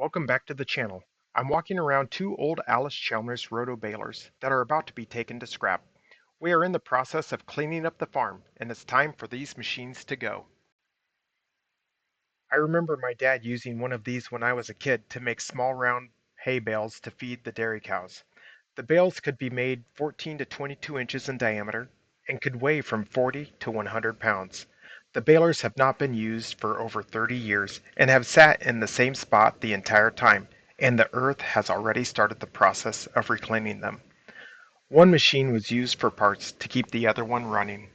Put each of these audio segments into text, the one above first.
Welcome back to the channel. I'm walking around two old Allis Chalmers Roto Balers that are about to be taken to scrap. We are in the process of cleaning up the farm, and it's time for these machines to go. I remember my dad using one of these when I was a kid to make small round hay bales to feed the dairy cows. The bales could be made 14 to 22 inches in diameter and could weigh from 40 to 100 pounds. The balers have not been used for over 30 years and have sat in the same spot the entire time, and the earth has already started the process of reclaiming them. One machine was used for parts to keep the other one running.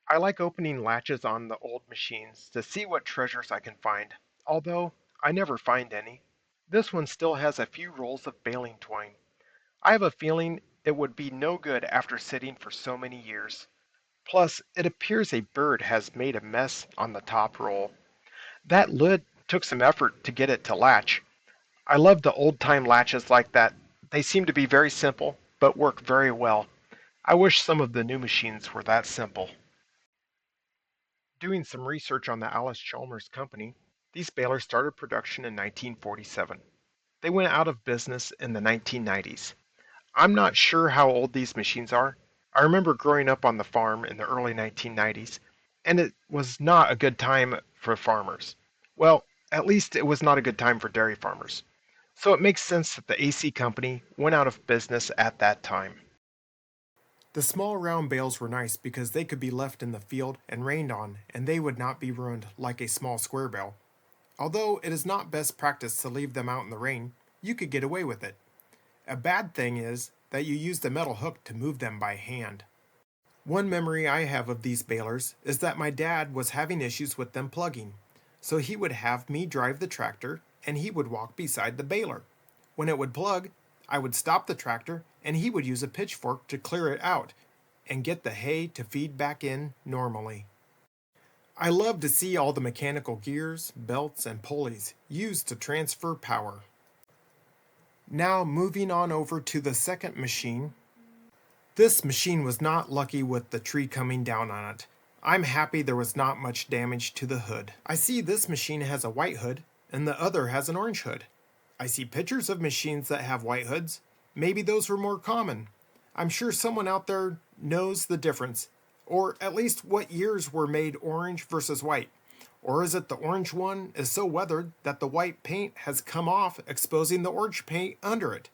I like opening latches on the old machines to see what treasures I can find, although I never find any. This one still has a few rolls of baling twine. I have a feeling it would be no good after sitting for so many years. Plus, it appears a bird has made a mess on the top roll. That lid took some effort to get it to latch. I love the old-time latches like that. They seem to be very simple, but work very well. I wish some of the new machines were that simple. Doing some research on the Allis Chalmers company, these balers started production in 1947. They went out of business in the 1990s. I'm not sure how old these machines are. I remember growing up on the farm in the early 1990s, and it was not a good time for farmers. Well, at least it was not a good time for dairy farmers. So it makes sense that the AC company went out of business at that time. The small round bales were nice because they could be left in the field and rained on, and they would not be ruined like a small square bale. Although it is not best practice to leave them out in the rain, you could get away with it. A bad thing is that you use the metal hook to move them by hand. One memory I have of these balers is that my dad was having issues with them plugging, so he would have me drive the tractor and he would walk beside the baler. When it would plug, I would stop the tractor and he would use a pitchfork to clear it out and get the hay to feed back in normally. I love to see all the mechanical gears, belts, and pulleys used to transfer power. Now moving on over to the second machine. This machine was not lucky with the tree coming down on it. I'm happy there was not much damage to the hood. I see this machine has a white hood and the other has an orange hood. I see pictures of machines that have white hoods. Maybe those were more common. I'm sure someone out there knows the difference, or at least what years were made orange versus white. Or is it the orange one is so weathered that the white paint has come off, exposing the orange paint under it?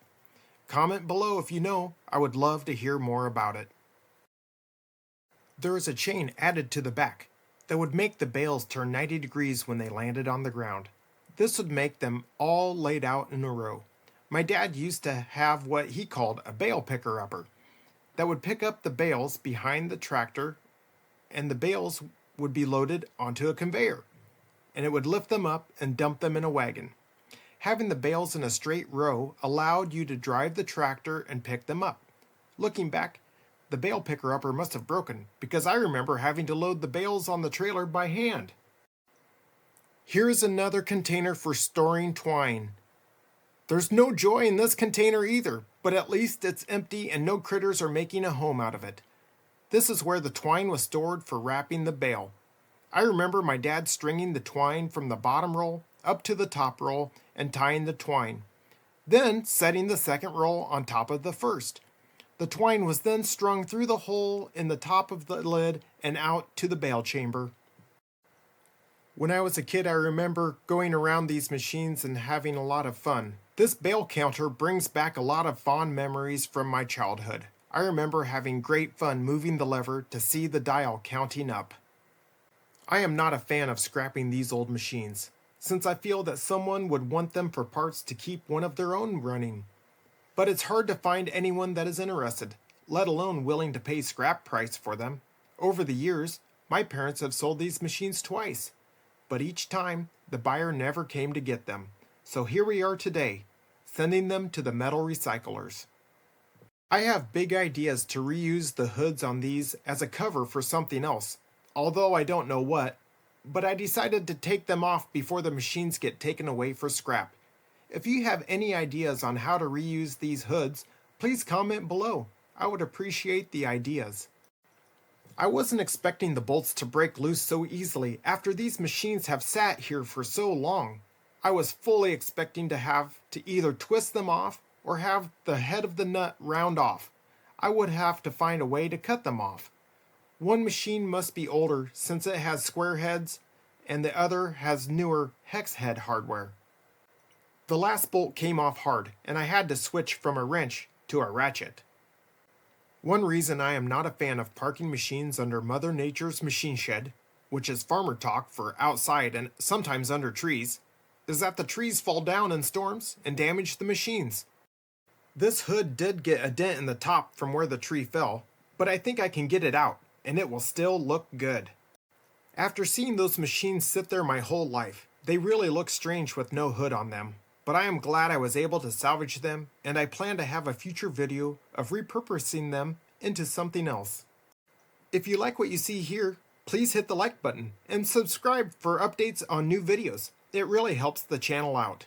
Comment below if you know. I would love to hear more about it. There is a chain added to the back that would make the bales turn 90 degrees when they landed on the ground. This would make them all laid out in a row. My dad used to have what he called a bale picker-upper that would pick up the bales behind the tractor, and the bales would be loaded onto a conveyor, and it would lift them up and dump them in a wagon. Having the bales in a straight row allowed you to drive the tractor and pick them up. Looking back, the bale picker-upper must have broken because I remember having to load the bales on the trailer by hand. Here is another container for storing twine. There's no joy in this container either, but at least it's empty and no critters are making a home out of it. This is where the twine was stored for wrapping the bale. I remember my dad stringing the twine from the bottom roll up to the top roll and tying the twine, then setting the second roll on top of the first. The twine was then strung through the hole in the top of the lid and out to the bale chamber. When I was a kid, I remember going around these machines and having a lot of fun. This bale counter brings back a lot of fond memories from my childhood. I remember having great fun moving the lever to see the dial counting up. I am not a fan of scrapping these old machines, since I feel that someone would want them for parts to keep one of their own running. But it's hard to find anyone that is interested, let alone willing to pay scrap price for them. Over the years, my parents have sold these machines twice, but each time the buyer never came to get them. So here we are today, sending them to the metal recyclers. I have big ideas to reuse the hoods on these as a cover for something else, although I don't know what, but I decided to take them off before the machines get taken away for scrap. If you have any ideas on how to reuse these hoods, please comment below. I would appreciate the ideas. I wasn't expecting the bolts to break loose so easily after these machines have sat here for so long. I was fully expecting to have to either twist them off or have the head of the nut round off. I would have to find a way to cut them off. One machine must be older since it has square heads, and the other has newer hex head hardware. The last bolt came off hard, and I had to switch from a wrench to a ratchet. One reason I am not a fan of parking machines under Mother Nature's machine shed, which is farmer talk for outside and sometimes under trees, is that the trees fall down in storms and damage the machines. This hood did get a dent in the top from where the tree fell, but I think I can get it out, and it will still look good. After seeing those machines sit there my whole life, they really look strange with no hood on them, but I am glad I was able to salvage them, and I plan to have a future video of repurposing them into something else. If you like what you see here, please hit the like button and subscribe for updates on new videos. It really helps the channel out.